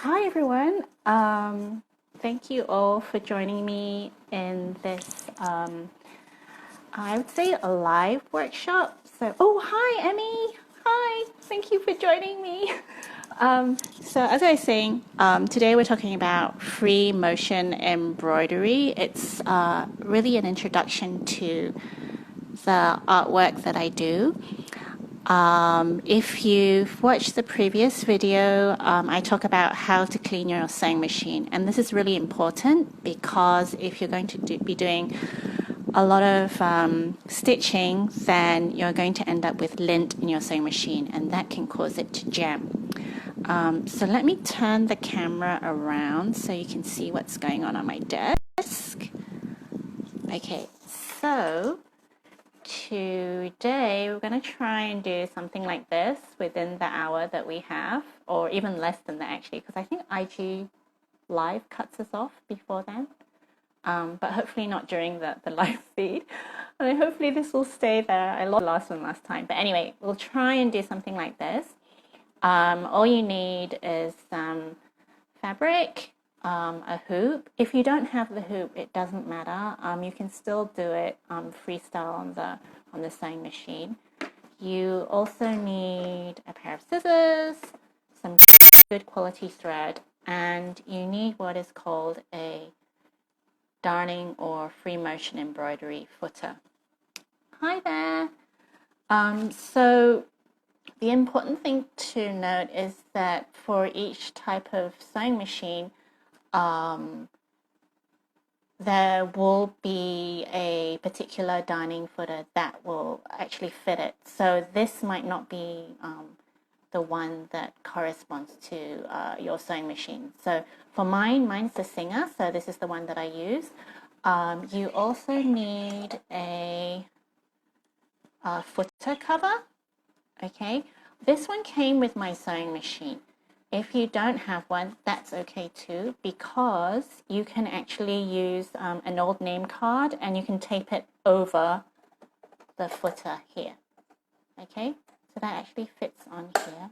Hi everyone. Thank you all for joining me in this, I would say a live workshop. Oh, hi Emmy. Hi, thank you for joining me. So as I was saying, today we're talking about free motion embroidery. It's really an introduction to the artwork that I do. If you've watched the previous video, I talk about how to clean your sewing machine. And this is really important because if you're going to be doing a lot of stitching, then you're going to end up with lint in your sewing machine, and that can cause it to jam. So let me turn the camera around so you can see what's going on my desk. Okay, so today we're going to try and do something like this within the hour that we have, or even less than that actually, because I think IG live cuts us off before then, but hopefully not during the live feed. And hopefully this will stay there. I lost the last one last time, but anyway, we'll try and do something like this. All you need is some fabric, a hoop. If you don't have the hoop, it doesn't matter. You can still do it freestyle on the sewing machine. You also need a pair of scissors, some good quality thread, and you need what is called a darning or free motion embroidery footer. Hi there. So the important thing to note is that for each type of sewing machine, there will be a particular darning footer that will actually fit it. So this might not be the one that corresponds to your sewing machine. So for mine's the Singer, so this is the one that I use. You also need a footer cover. Okay, this one came with my sewing machine. If you don't have one, that's okay too, because you can actually use an old name card and you can tape it over the footer here. Okay, so that actually fits on here.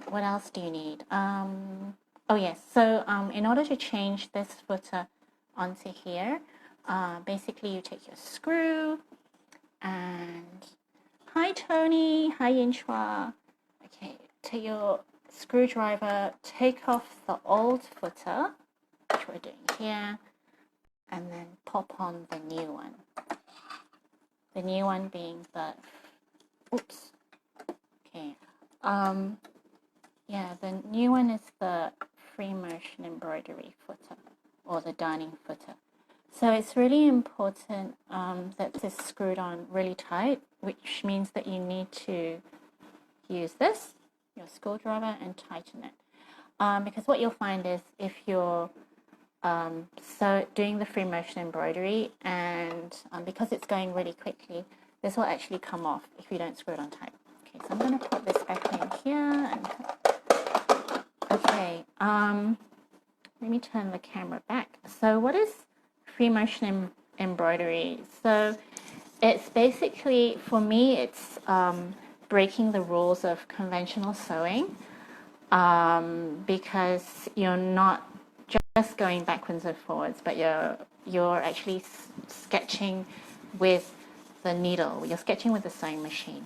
What else do you need? Oh yes, so in order to change this footer onto here, basically you take your screw and hi Tony, hi Yinchua. Okay, take your screwdriver, take off the old footer, which we're doing here, and then pop on the new one. The new one being the, oops, okay, yeah, the new one is the free motion embroidery footer, or the darning footer. So it's really important that this is screwed on really tight, which means that you need to use this, your screwdriver, and tighten it. Because what you'll find is if you're doing the free motion embroidery and because it's going really quickly, this will actually come off if you don't screw it on tight. Okay, so I'm going to put this back in here. And okay, let me turn the camera back. So what is free motion embroidery? So it's basically, for me, it's breaking the rules of conventional sewing, because you're not just going backwards and forwards, but you're actually sketching with the needle. You're sketching with the sewing machine,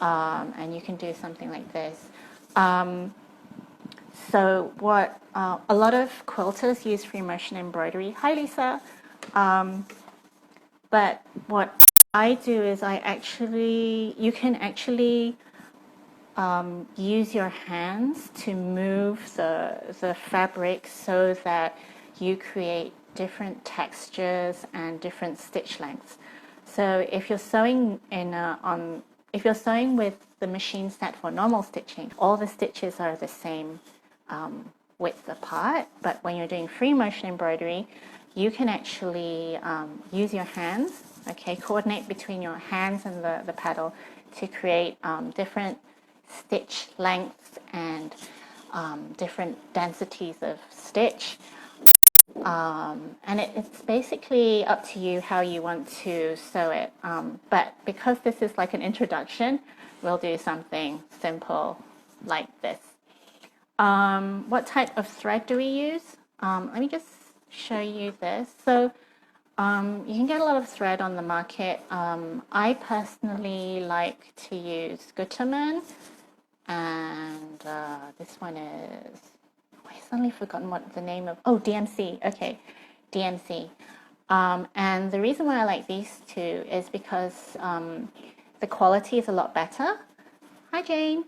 and you can do something like this. So what a lot of quilters use free motion embroidery. Hi Lisa. But what I do is you can actually use your hands to move the fabric so that you create different textures and different stitch lengths. So if you're sewing if you're sewing with the machine set for normal stitching, all the stitches are the same width apart. But when you're doing free motion embroidery, you can actually use your hands, okay, coordinate between your hands and the paddle to create different stitch lengths and different densities of stitch. And it's basically up to you how you want to sew it. But because this is like an introduction, we'll do something simple like this. What type of thread do we use? Let me just show you this. So you can get a lot of thread on the market. I personally like to use Gutermann, and this one is, oh, I suddenly forgotten what the name of, oh, DMC, okay, DMC. And the reason why I like these two is because the quality is a lot better. Hi, Jane.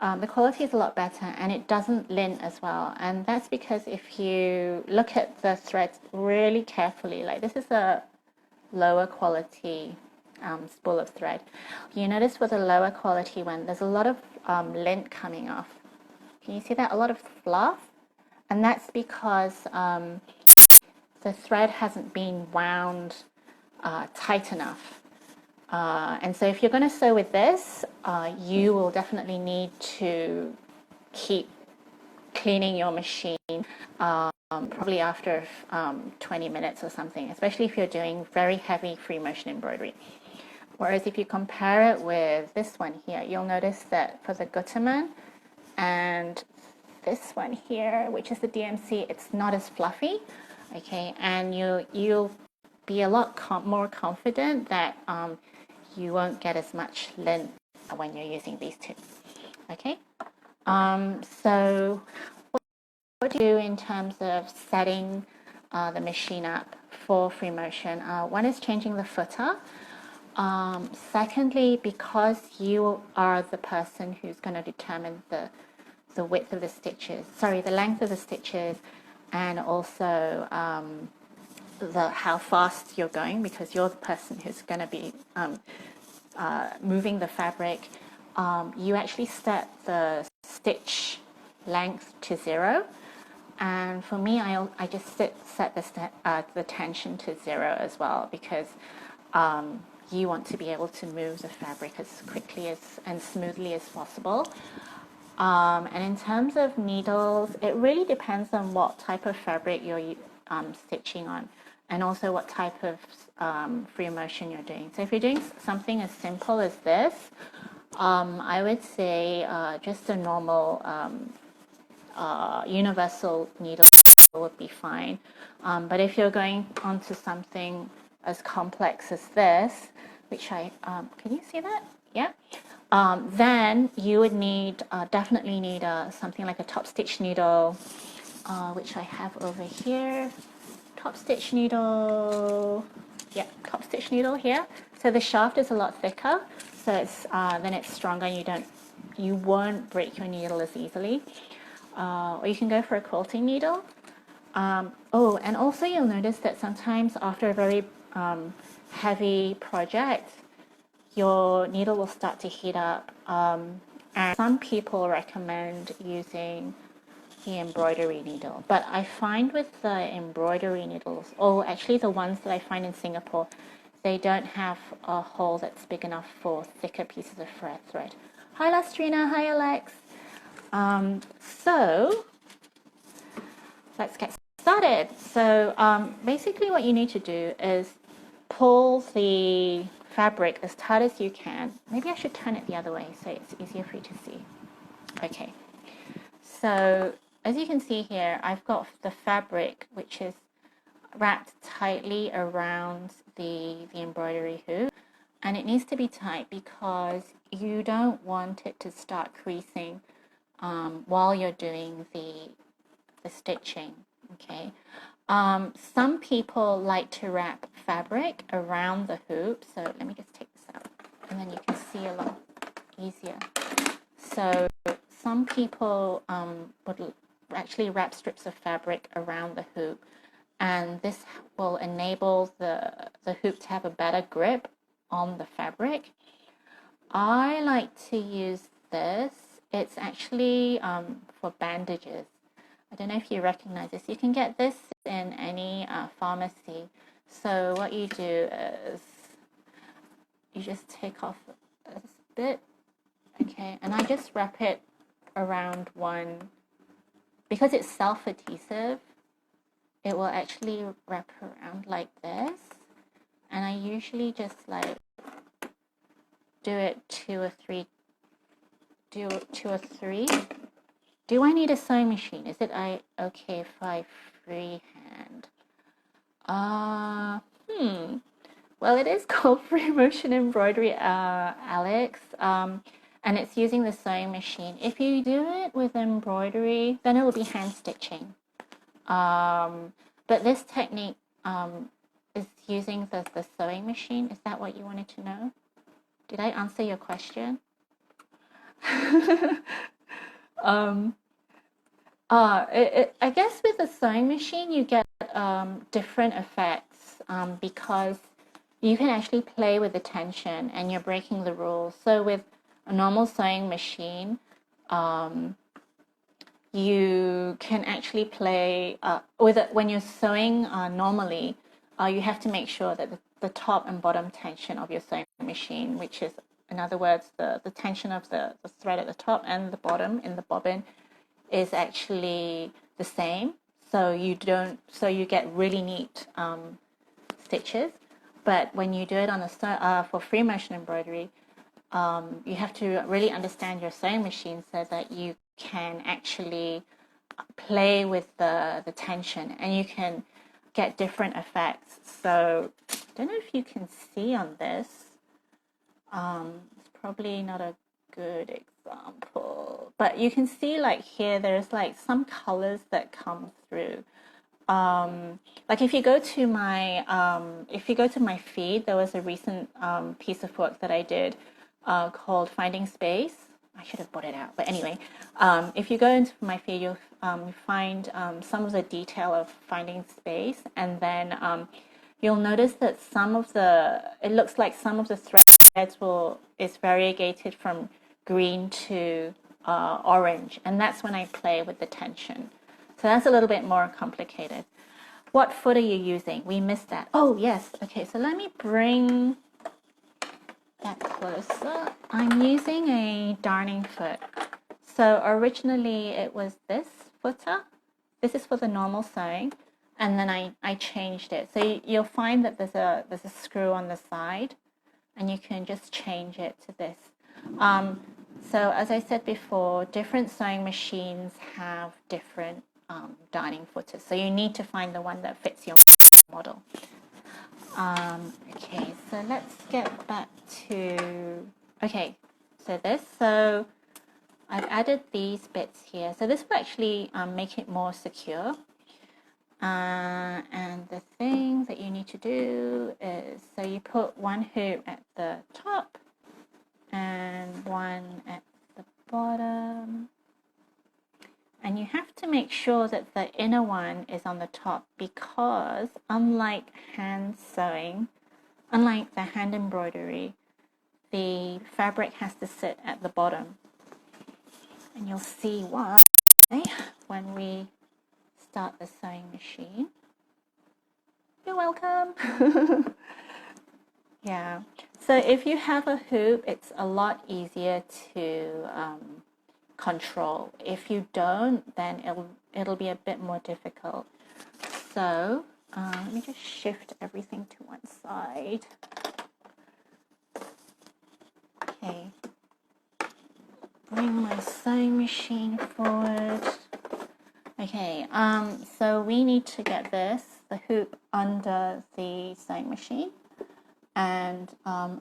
The quality is a lot better and it doesn't lint as well. And that's because if you look at the threads really carefully, like this is a lower quality spool of thread. You notice with a lower quality one, there's a lot of lint coming off. Can you see that? A lot of fluff. And that's because the thread hasn't been wound tight enough. And so if you're going to sew with this, you will definitely need to keep cleaning your machine probably after 20 minutes or something, especially if you're doing very heavy free motion embroidery. Whereas if you compare it with this one here, you'll notice that for the Gutermann and this one here, which is the DMC, it's not as fluffy, okay, and you'll be a lot more confident that you won't get as much lint when you're using these two, okay. So what do you do in terms of setting the machine up for free motion? One is changing the footer. Secondly, because you are the person who's going to determine the width of the stitches, sorry, the length of the stitches, and also how fast you're going, because you're the person who's going to be moving the fabric. You actually set the stitch length to 0, and for me, I just set the tension to 0 as well, because you want to be able to move the fabric as quickly and smoothly as possible. And in terms of needles, it really depends on what type of fabric you're stitching on, and also what type of free motion you're doing. So if you're doing something as simple as this, I would say just a normal universal needle would be fine. But if you're going onto something as complex as this, which can you see that? Yeah. Then you would definitely need something like a top stitch needle, which I have over here. Top stitch needle, yeah, top stitch needle here. So the shaft is a lot thicker, so then it's stronger, and you won't break your needle as easily. Or you can go for a quilting needle. Oh, and also you'll notice that sometimes after a very heavy project, your needle will start to heat up, and some people recommend using the embroidery needle, but I find with the embroidery needles, or actually the ones that I find in Singapore, they don't have a hole that's big enough for thicker pieces of thread. Hi Lastrina, hi Alex. So let's get started. So basically what you need to do is pull the fabric as tight as you can. Maybe I should turn it the other way so it's easier for you to see. Okay, so as you can see here, I've got the fabric which is wrapped tightly around the embroidery hoop, and it needs to be tight because you don't want it to start creasing while you're doing the stitching, okay. Some people like to wrap fabric around the hoop, so let me just take this out and then you can see a lot easier. So some people would actually wrap strips of fabric around the hoop, and this will enable the hoop to have a better grip on the fabric. I like to use this. It's actually for bandages. I don't know if you recognize this. You can get this in any pharmacy. So what you do is you just take off this bit, okay, and I just wrap it around one. Because it's self-adhesive, it will actually wrap around like this, and I usually just like do 2 or 3, Do I need a sewing machine? Is it okay if I freehand? Well, it is called free motion embroidery, Alex, and it's using the sewing machine. If you do it with embroidery, then it will be hand stitching. But this technique is using the sewing machine. Is that what you wanted to know? Did I answer your question? I guess with the sewing machine, you get different effects because you can actually play with the tension and you're breaking the rules. So with a normal sewing machine, you can actually play with it when you're sewing normally. You have to make sure that the top and bottom tension of your sewing machine, which is, in other words, the tension of the thread at the top and the bottom in the bobbin, is actually the same. So you get really neat stitches. But when you do it on for free motion embroidery, you have to really understand your sewing machine so that you can actually play with the tension and you can get different effects. So I don't know if you can see on this. It's probably not a good example, but you can see like here there's like some colors that come through. Like if you go to my feed, there was a recent piece of work that I did called Finding Space. I should have brought it out, but anyway, if you go into my feed, you'll find some of the detail of Finding Space, and then you'll notice that it looks like some of the threads is variegated from green to orange, and that's when I play with the tension. So that's a little bit more complicated. What foot are you using? We missed that. Oh, yes. Okay, so let me bring that closer. I'm using a darning foot. So originally it was this footer. This is for the normal sewing, and then I changed it. So you'll find that there's a screw on the side, and you can just change it to this. So as I said before, different sewing machines have different darning footers. So you need to find the one that fits your model. Okay, so let's get back to, okay, so I've added these bits here. So this will actually make it more secure. And the thing that you need to do is, so you put one hoop at the top and one at the bottom. And you have to make sure that the inner one is on the top, because unlike hand sewing, unlike the hand embroidery, the fabric has to sit at the bottom. And you'll see why when we start the sewing machine. You're welcome. Yeah. So if you have a hoop, it's a lot easier to control. If you don't, then it'll be a bit more difficult. So let me just shift everything to one side. Okay. Bring my sewing machine forward. Okay, so we need to get the hoop under the sewing machine. And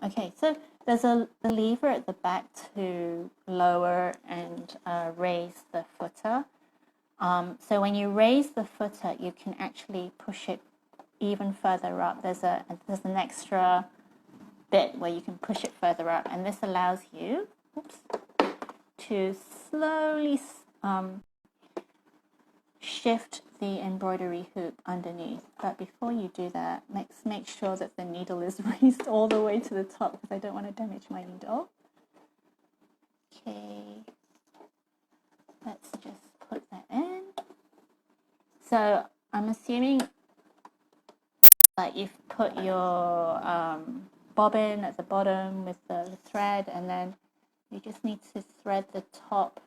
okay, so there's a lever at the back to lower and raise the footer. So when you raise the footer, you can actually push it even further up. There's an extra bit where you can push it further up, and this allows you, to slowly shift the embroidery hoop underneath. But before you do that, make sure that the needle is raised all the way to the top, because I don't want to damage my needle. Okay, let's just put that in. So I'm assuming that you've put your bobbin at the bottom with the thread, and then you just need to thread the top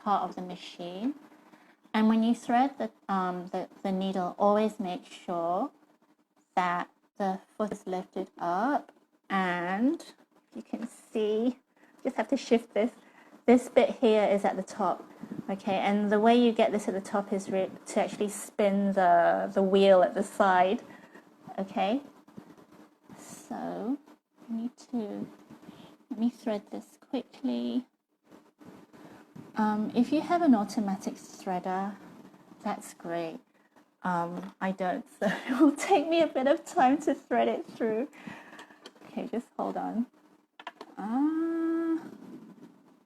part of the machine. And when you thread the needle, always make sure that the foot is lifted up, and you can see just have to shift this. This bit here is at the top, okay, and the way you get this at the top is to actually spin the wheel at the side, okay. So let me thread this quickly. If you have an automatic threader, that's great. I don't, so it will take me a bit of time to thread it through. Okay, just hold on.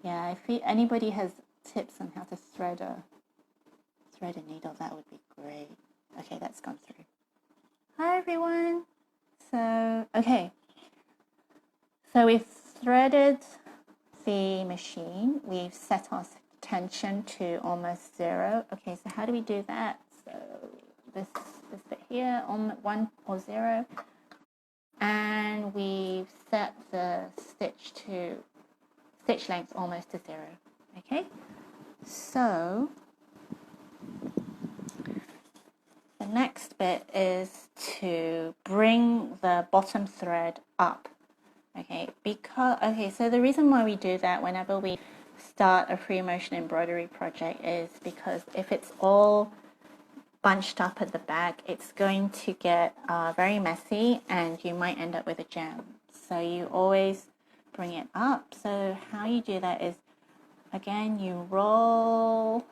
Yeah, if anybody has tips on how to thread a needle, that would be great. Okay, that's gone through. Hi everyone. So, okay. So we've threaded the machine. We've set our tension to almost 0. Okay, so how do we do that? So this bit here on 1 or 0. And we've set the stitch length almost to 0. Okay, so the next bit is to bring the bottom thread up. Okay, so the reason why we do that whenever we start a free motion embroidery project is because if it's all bunched up at the back, it's going to get very messy and you might end up with a jam. So you always bring it up. So how you do that is, again, you roll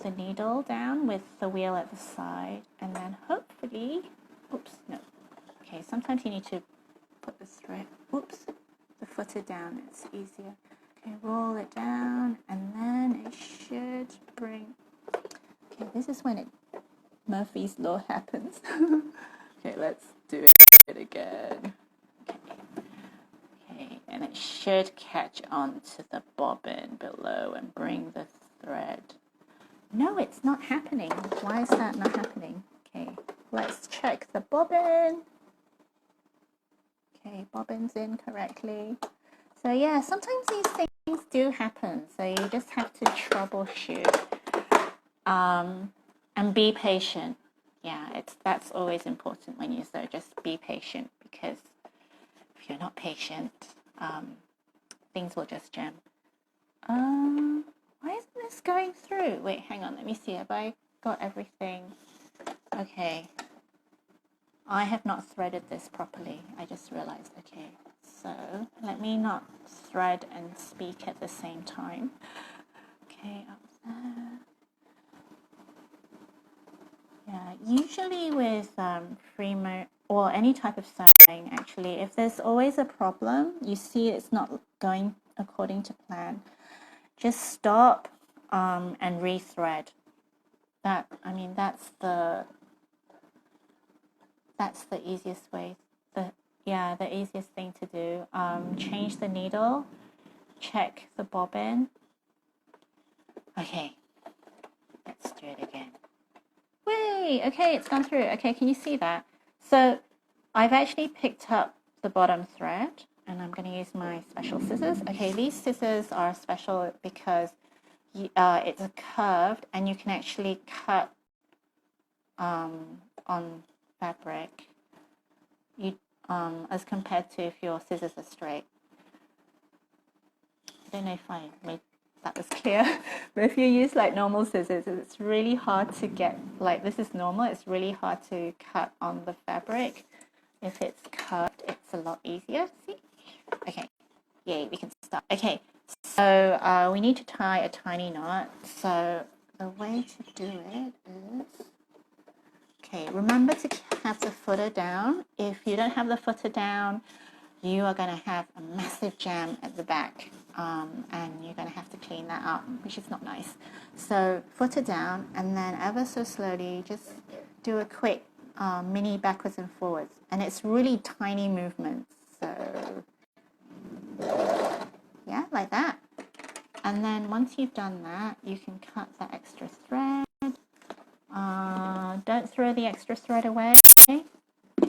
the needle down with the wheel at the side, and then hopefully, oops, no. Okay, sometimes you need to put the thread, the footer down, it's easier. Okay, roll it down, and then it should bring, okay, this is when Murphy's Law happens. Okay, let's do it again. Okay, and it should catch onto the bobbin below and bring the thread. No, it's not happening. Why is that not happening? Okay, let's check the bobbin. Okay, bobbin's in correctly. So yeah, sometimes these things do happen. So you just have to troubleshoot and be patient. Yeah, that's always important when you sew. Just be patient, because if you're not patient, things will just jam. Why isn't this going through? Wait, hang on. Let me see. Have I got everything? Okay. I have not threaded this properly. I just realized. Okay. So let me not thread and speak at the same time. Okay, up there. Yeah, usually with or any type of sewing, actually, if there's always a problem, you see it's not going according to plan, just stop and rethread. That's the easiest way. The easiest thing to do. Change the needle, check the bobbin. Okay, let's do it again. Whee! Okay, it's gone through. Okay, can you see that? So I've actually picked up the bottom thread, and I'm going to use my special scissors. Okay, these scissors are special because it's curved and you can actually cut on fabric as compared to if your scissors are straight. I don't know if I made that was clear, but if you use like normal scissors, it's really hard to get, like this is normal, it's really hard to cut on the fabric. If it's curved, it's a lot easier. See? Okay, yay, we can start. Okay, so we need to tie a tiny knot. So the way to do it is, okay, remember to have the footer down. If you don't have the footer down, you are going to have a massive jam at the back, and you're going to have to clean that up, which is not nice. So footer down, and then ever so slowly just do a quick mini backwards and forwards, and it's really tiny movements. So yeah, like that. And then once you've done that, you can cut the extra thread. Don't throw the extra thread away.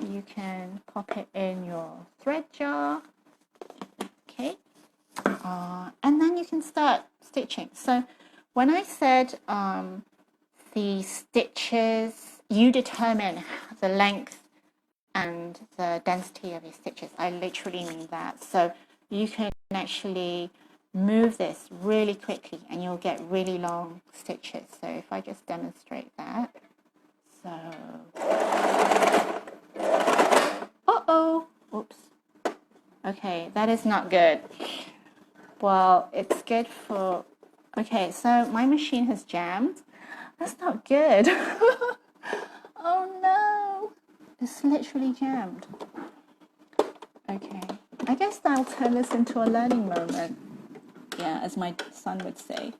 You can pop it in your thread jar. Okay. And then you can start stitching. So when I said the stitches, you determine the length and the density of your stitches. I literally mean that. So you can actually move this really quickly and you'll get really long stitches. So if I just demonstrate that. So, oops. Okay, that is not good. Well, it's good for, okay, so my machine has jammed. That's not good. Oh no, it's literally jammed. Okay, I guess I'll turn this into a learning moment. Yeah, as my son would say.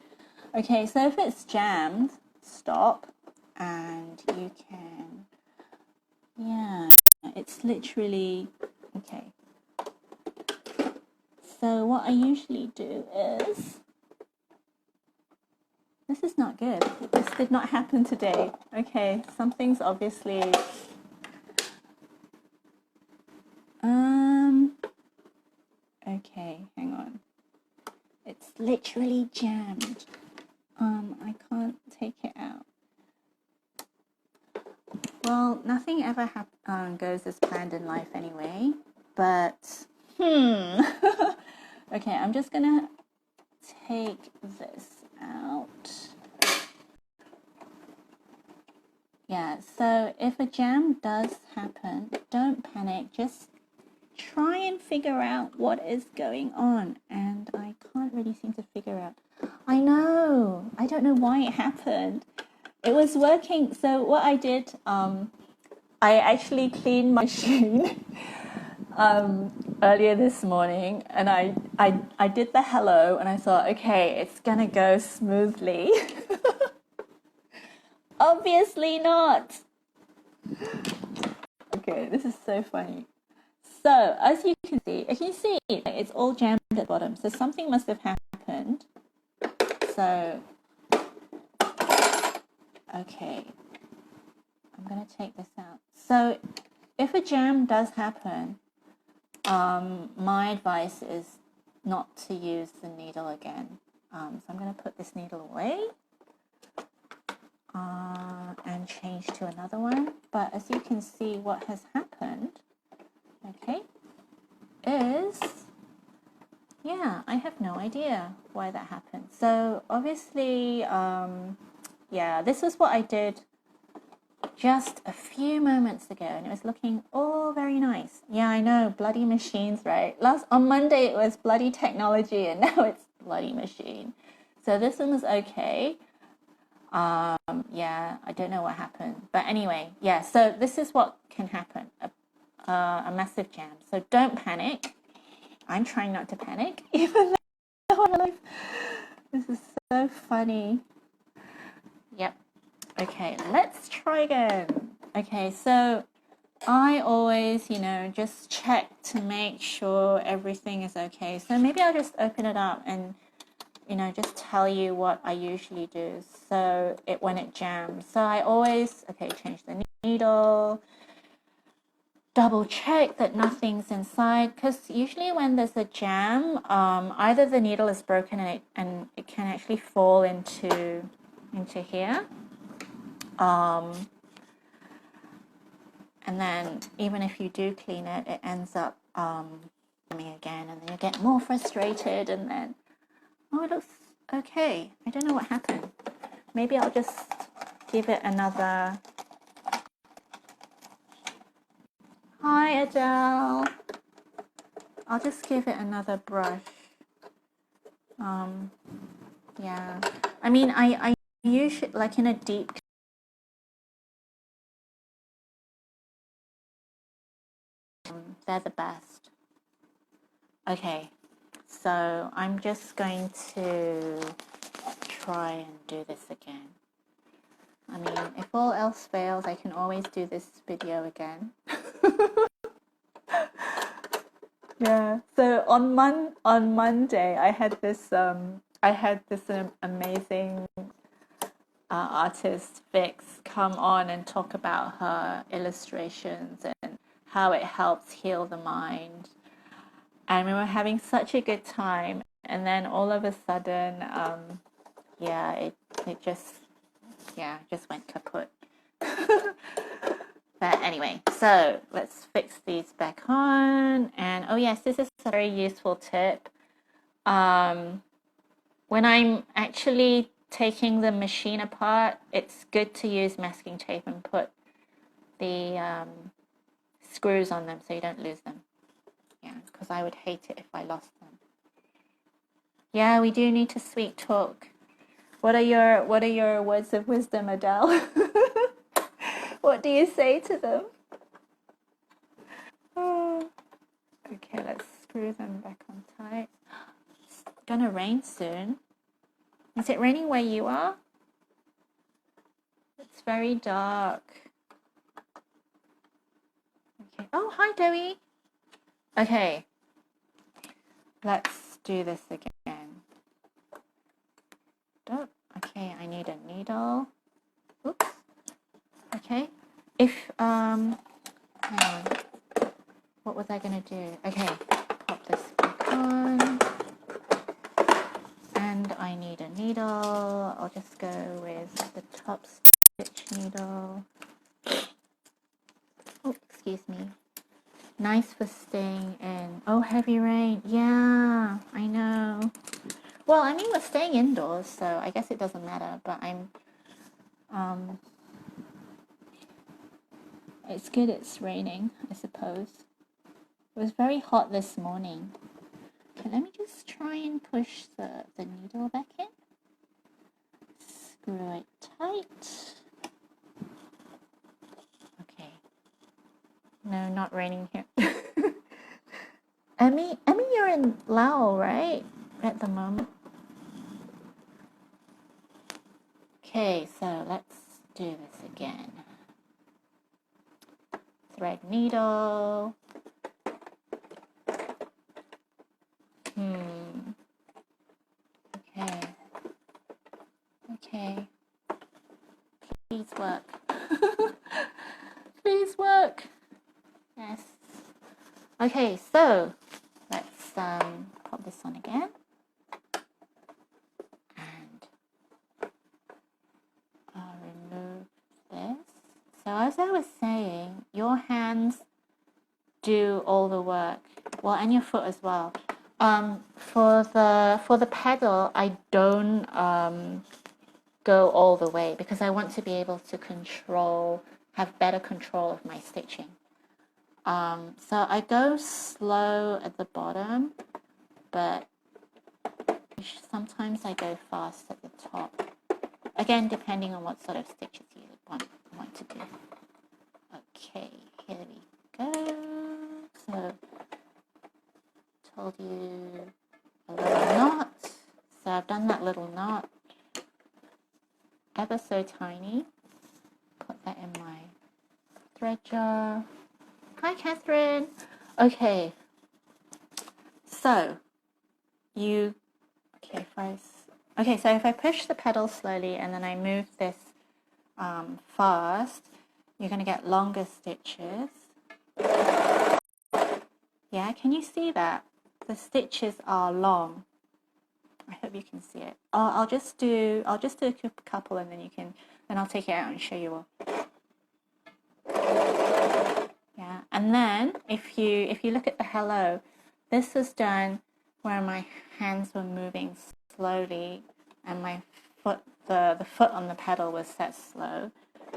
Okay, so if it's jammed, stop, and you can, yeah, it's literally, okay. So what I usually do is, this is not good. This did not happen today. Okay, something's obviously, okay, hang on. It's literally jammed. I can't take it out. Well, nothing ever goes as planned in life anyway, but, okay, I'm just gonna take this out. Yeah, so if a jam does happen, don't panic, just try and figure out what is going on. And I can't really seem to figure out. I know, I don't know why it happened. It was working. So what I did, I actually cleaned my machine earlier this morning, and I did the hello, and I thought, okay, it's gonna go smoothly. Obviously not. Okay, this is so funny. So as you can see, it's all jammed at the bottom. So something must have happened. So, okay, I'm gonna take this out. So if a jam does happen, my advice is not to use the needle again. So I'm going to put this needle away and change to another one. But as you can see, what has happened, okay, is, yeah, I have no idea why that happened. So obviously, yeah, this is what I did just a few moments ago, and it was looking all very nice. Yeah, I know, bloody machines, right? On Monday it was bloody technology, and now it's bloody machine. So this one was okay. Yeah, I don't know what happened, but anyway, yeah. So this is what can happen: a massive jam. So don't panic. I'm trying not to panic, even though I'm alive. This is so funny. Yep. Okay, let's try again. Okay, so I always, just check to make sure everything is okay. So maybe I'll just open it up and, just tell you what I usually do. So when it jams. So I always, change the needle, double check that nothing's inside. Because usually when there's a jam, either the needle is broken and it can actually fall into here. And then even if you do clean it, it ends up coming again, and then you get more frustrated, and then, oh, it looks okay. I don't know what happened. Maybe I'll just give it another. Hi, Adele. I'll just give it another brush. Yeah. I mean, I usually, like in a deep, they're the best. Okay, so I'm just going to try and do this again. I mean, if all else fails, I can always do this video again. Yeah. So on Monday, I had this amazing artist Vix come on and talk about her illustrations and how it helps heal the mind. And we were having such a good time, and then all of a sudden, yeah, it just went kaput. But anyway, so let's fix these back on. And oh yes, this is a very useful tip. When I'm actually taking the machine apart, it's good to use masking tape and put the screws on them so you don't lose them. Yeah, because I would hate it if I lost them. Yeah, we do need to sweet talk. What are your words of wisdom, Adele? What do you say to them? Oh. Okay, let's screw them back on tight. It's gonna rain soon. Is it raining where you are? It's very dark. Okay. Oh, hi, Debbie. Okay, let's do this again. Oh, okay, I need a needle. Oops. Okay. Hang on. What was I gonna do? Okay, pop this back on. And I need a needle. I'll just go with the top stitch needle. Oh, excuse me. Nice for staying in. Oh, heavy rain. Yeah, I know. Well, I mean, we're staying indoors, so I guess it doesn't matter, but it's good it's raining, I suppose. It was very hot this morning. Okay, let me just try and push the needle back in. Screw it tight. Okay. No, not raining here. Emmy, you're in Laos, right? At the moment. Okay, so let's do this again. Thread needle. Okay. Okay. Please work. Please work. Yes. Okay, so let's pop this on again. And I'll remove this. So as I was saying, your hands do all the work. Well, and your foot as well. For the pedal, I don't go all the way because I want to be able to have better control of my stitching. So I go slow at the bottom, but sometimes I go fast at the top. Again, depending on what sort of stitches you want to do. Okay, here we go. So, told you a little knot. So I've done that little knot, ever so tiny. Put that in my thread jar. Hi, Catherine. Okay. So so if I push the pedal slowly and then I move this fast, you're going to get longer stitches. Yeah, can you see that? The stitches are long. I hope you can see it. I'll just do a couple and then I'll take it out and show you all. Yeah, and then if you look at the hello, this was done where my hands were moving slowly and my foot, the foot on the pedal was set slow.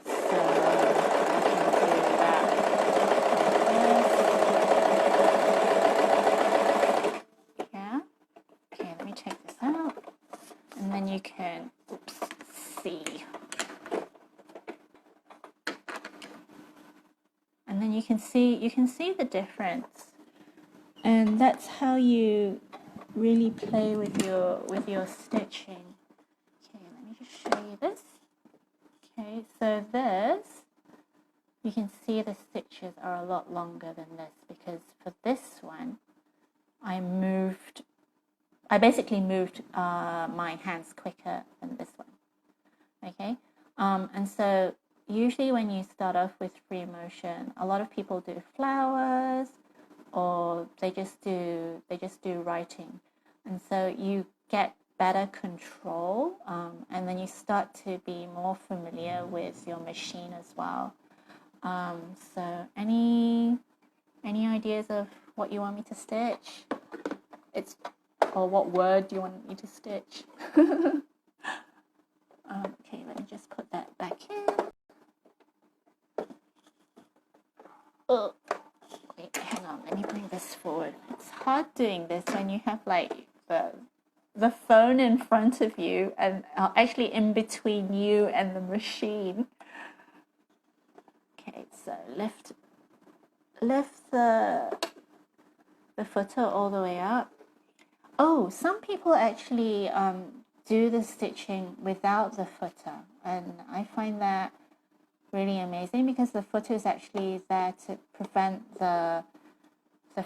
So I can do that like this. Yeah. Okay, let me take this out, and then you can see. And then you can see the difference, and that's how you really play with your stitching. Okay, let me just show you this. Okay, so this, you can see the stitches are a lot longer than this because for this one I basically moved my hands quicker than this one. Okay, and so usually when you start off with free motion, a lot of people do flowers or they just do writing, and so you get better control, and then you start to be more familiar with your machine as well. So any ideas of what you want me to stitch. Or what word do you want me to stitch? Okay, let me just put that back in. Oh, wait, hang on, let me bring this forward. It's hard doing this when you have like the phone in front of you and actually in between you and the machine. Okay, so lift the footer all the way up. Oh, some people actually do the stitching without the footer, and I find that really amazing because the footer is actually there to prevent the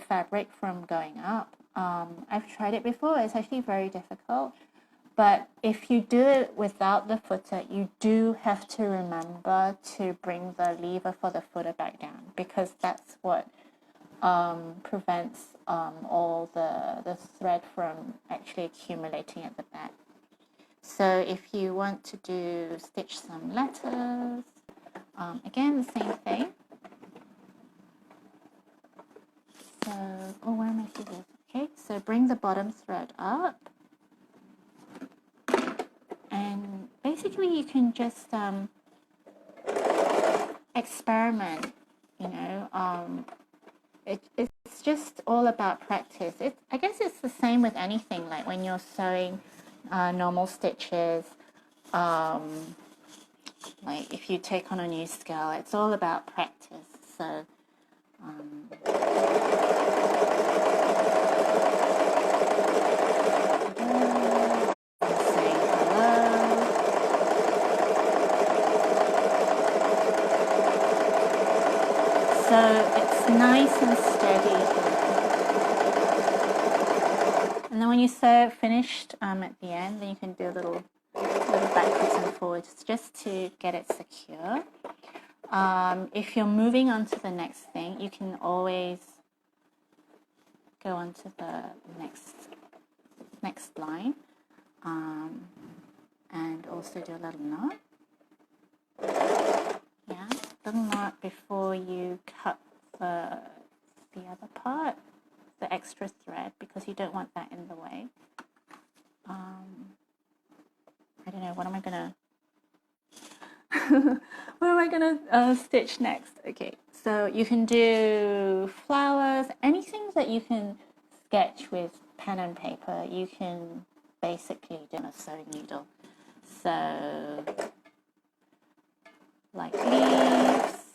fabric from going up. I've tried it before. It's actually very difficult, but if you do it without the footer, you do have to remember to bring the lever for the footer back down, because that's what prevents all the thread from actually accumulating at the back. So if you want to stitch some letters, again, the same thing. So, oh, where are my scissors? Okay, so bring the bottom thread up. And basically you can just experiment, you know. It's just all about practice. I guess it's the same with anything, like when you're sewing normal stitches, like if you take on a new skill, it's all about practice. So saying hello. So it's nice and steady. And then when you sew it finished at the end, then you can do a little backwards and forwards just to get it secure. If you're moving on to the next thing, you can always go on to the next line, and also do a little knot. Yeah, little knot before you cut the other part, the extra thread, because you don't want that in the way. I don't know, what am I gonna stitch next? Okay, so you can do flowers, anything that you can sketch with pen and paper, you can basically do on a sewing needle. So like leaves,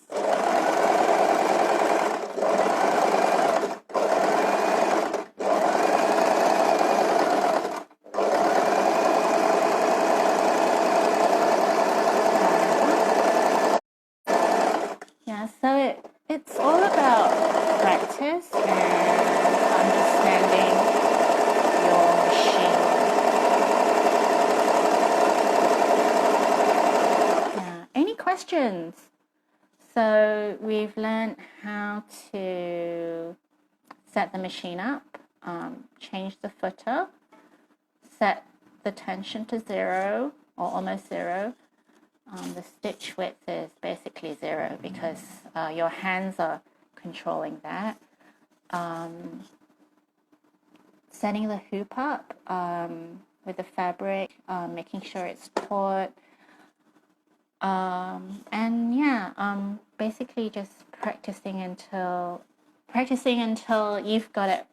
so it's all about practice and understanding your machine. Yeah. Any questions? So we've learned how to set the machine up, change the footer, set the tension to 0 or almost 0. The stitch width is basically 0 because your hands are controlling that. Setting the hoop up with the fabric, making sure it's taut, and yeah, basically just practicing until you've got it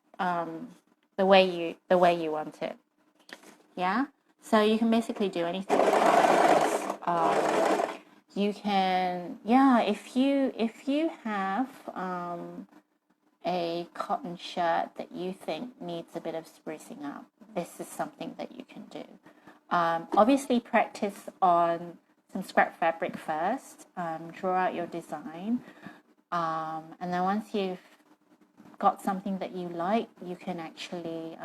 the way you want it. Yeah, so you can basically do anything with this. You can, yeah, if you have a cotton shirt that you think needs a bit of sprucing up, this is something that you can do. Obviously practice on some scrap fabric first, draw out your design, and then once you've got something that you like, you can actually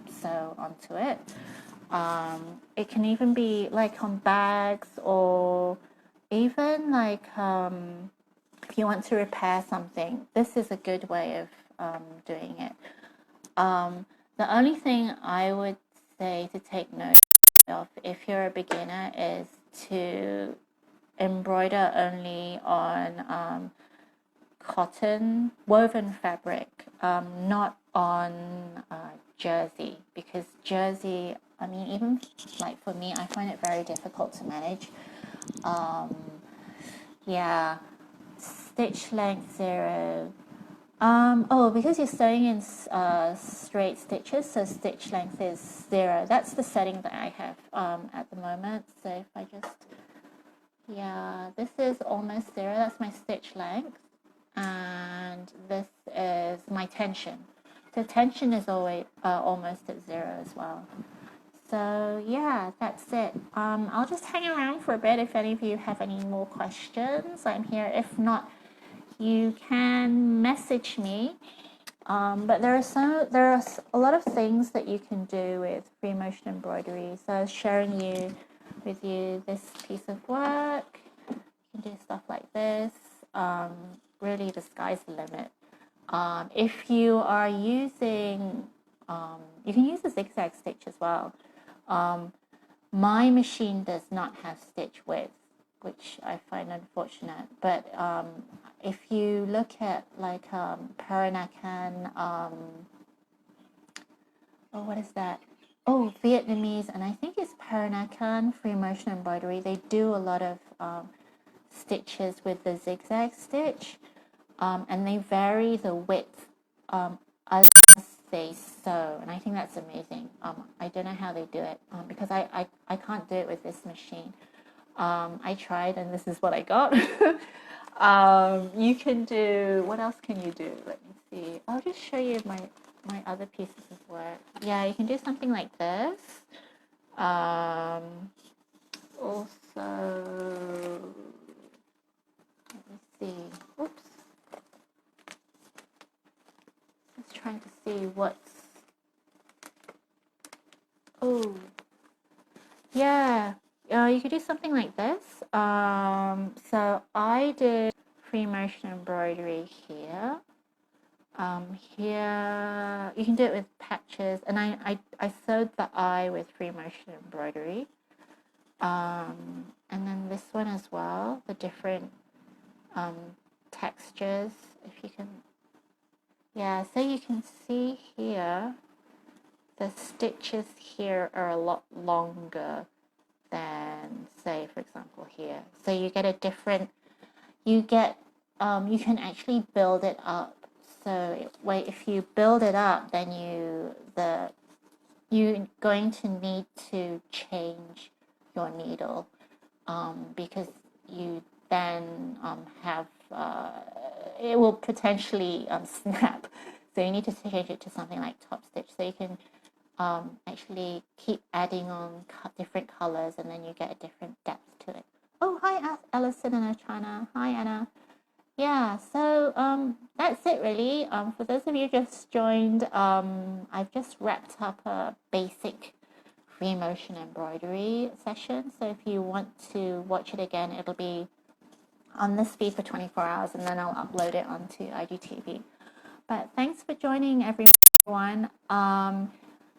sew onto it. It can even be like on bags, or even like if you want to repair something, this is a good way of doing it. The only thing I would say to take note of if you're a beginner is to embroider only on cotton woven fabric. not on jersey, because jersey, I mean, even like for me, I find it very difficult to manage. Yeah, stitch length 0. Oh, because you're sewing in straight stitches, so stitch length is 0. That's the setting that I have at the moment. So if I just, yeah, this is almost 0. That's my stitch length, and this is my tension. So tension is always almost at 0 as well. So yeah, that's it. I'll just hang around for a bit if any of you have any more questions. I'm here. If not, you can message me. But there are a lot of things that you can do with free motion embroidery. So I was sharing with you this piece of work. You can do stuff like this. Really, the sky's the limit. If you are using, you can use a zigzag stitch as well. My machine does not have stitch width, which I find unfortunate. But if you look at like Peranakan, oh, what is that? Oh, Vietnamese, and I think it's Peranakan free motion embroidery. They do a lot of stitches with the zigzag stitch, and they vary the width as they sew, and I think that's amazing. I don't know how they do it because I can't do it with this machine. I tried, and this is what I got. You can do, what else can you do? Let me see. I'll just show you my other pieces of work. Yeah, you can do something like this. Also, let me see. Oops. Just trying to see what's. Oh, yeah. You could do something like this. So I did free motion embroidery here. Here you can do it with patches, and I sewed the eye with free motion embroidery. And then this one as well, the different textures, if you can. Yeah, so you can see here the stitches here are a lot longer than, say, for example, here. So you get a different, you can actually build it up. So if you build it up, then you're going to need to change your needle because you then have, it will potentially snap. So you need to change it to something like top stitch. So you can actually keep adding on different colors, and then you get a different depth to it. Oh, hi, Alison and China. Hi, Anna. Yeah, so that's it really. For those of you just joined, I've just wrapped up a basic free motion embroidery session. So if you want to watch it again, it'll be on this feed for 24 hours, and then I'll upload it onto IGTV. But thanks for joining, everyone.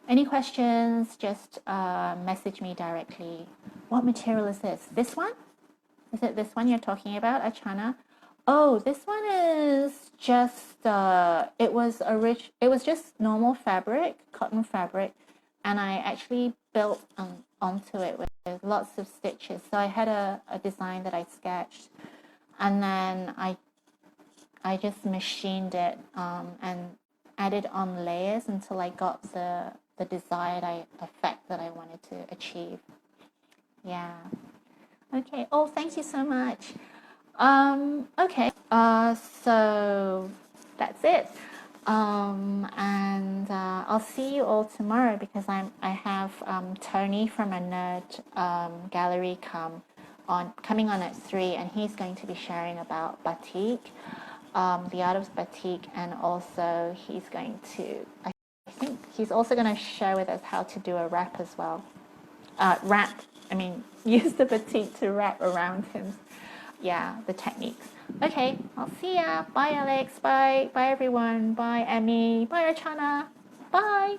Any questions, just message me directly. What material is this? This one? Is it this one you're talking about, Achana? Oh, this one is just, it was just normal fabric, cotton fabric, and I actually built onto it with lots of stitches. So I had a design that I sketched, and then I just machined it and added on layers until I got the desired effect that I wanted to achieve. Yeah. Okay. Oh, thank you so much. Okay. So that's it. And I'll see you all tomorrow because I have Tony from a nerd gallery coming on at 3, and he's going to be sharing about batik, the art of batik, and also he's going to, I think he's also going to share with us how to do a wrap as well. Use the batik to wrap around him. Yeah, the techniques. Okay, I'll see ya. Bye, Alex. Bye. Bye, everyone. Bye, Emmy. Bye, Archana. Bye.